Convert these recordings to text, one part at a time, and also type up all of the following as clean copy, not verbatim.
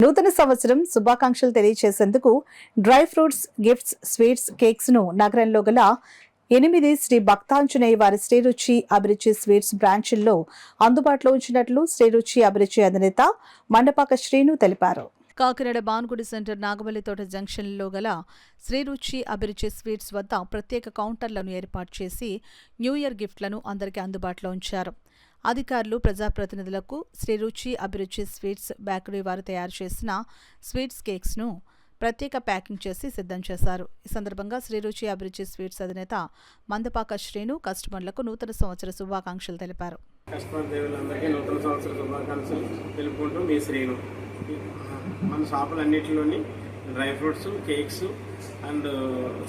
నూతన సంవత్సరం శుభాకాంక్షలు తెలియజేసేందుకు dry fruits, gifts, sweets, cakes ను నగరంలో గల 8 శ్రీ భక్తాంజనేయ వారి శ్రీరుచి అభిరుచి స్వీట్స్ బ్రాంచ్ల్లో అందుబాటులో ఉంచినట్లు శ్రీరుచి అభిరుచి అధినేత మండపాక శ్రీను తెలిపారు. కాకినాడ బాన్గుడి సెంటర్ నాగవల్లితోట జంక్షన్లో గల శ్రీరుచి అభిరుచి స్వీట్స్ వద్ద ప్రత్యేక కౌంటర్లను ఏర్పాటు చేసి న్యూ ఇయర్ గిఫ్ట్లను అందరికీ అందుబాటులో ఉంచారు. అధికారులు, ప్రజాప్రతినిధులకు శ్రీరుచి అభిరుచి స్వీట్స్ బేకరీ వారు తయారు చేసిన స్వీట్స్, కేక్స్ ను ప్రత్యేక ప్యాకింగ్ చేసి సిద్ధం చేశారు. ఈ సందర్భంగా శ్రీరుచి అభిరుచి స్వీట్స్ అధినేత మందపాక శ్రీను కస్టమర్లకు నూతన సంవత్సర శుభాకాంక్షలు తెలిపారు. మన షాపులన్నింటిలోని dry fruits, cakes and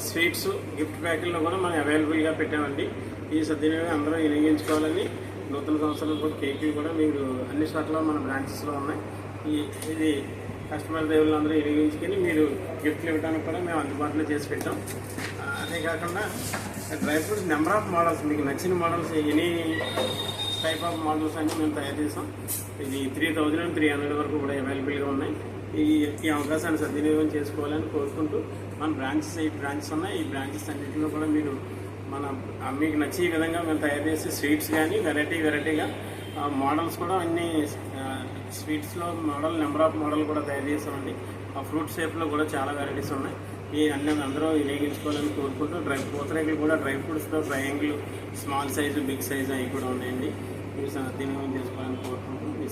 sweets, gift ప్యాకుల్లో కూడా మనం అవైలబుల్గా పెట్టామండి. ఈ సద్వినియోగం అందరూ వినియోగించుకోవాలని, నూతన సంవత్సరం కూడా కేకులు కూడా మీరు అన్ని చోట్ల మన బ్రాంచెస్లో ఉన్నాయి. ఇది కస్టమర్ దేవుళ్ళు అందరూ వినియోగించుకొని మీరు గిఫ్ట్లు ఇవ్వడానికి కూడా మేము అందుబాటులో చేసి పెట్టాం. అదే కాకుండా dry fruits number of models, మీకు నచ్చిన models, any type of models అన్ని మేము తయారు చేసాం. ఇది 3300 వరకు కూడా అవైలబుల్గా ఉన్నాయి. ఈ అవకాశాన్ని సద్వినియోగం చేసుకోవాలని కోరుకుంటూ మన బ్రాంచెస్ 8 బ్రాంచెస్ ఉన్నాయి. ఈ బ్రాంచెస్ అన్నింటిలో కూడా మీరు మీకు నచ్చే విధంగా మేము తయారు చేసే స్వీట్స్ కానీ వెరైటీగా మోడల్స్ కూడా అన్ని స్వీట్స్లో నెంబర్ ఆఫ్ మోడల్ కూడా తయారు చేసామండి. ఆ ఫ్రూట్ షేప్లో కూడా చాలా వెరైటీస్ ఉన్నాయి. ఈ అన్నీ అందరూ వినియోగించుకోవాలని కోరుకుంటూ పూతరేకులు కూడా డ్రై ఫ్రూట్స్లో triangle, small size, big size అవి కూడా ఉన్నాయండి. మీరు సద్వినియోగం చేసుకోవాలని కోరుకుంటూ మీ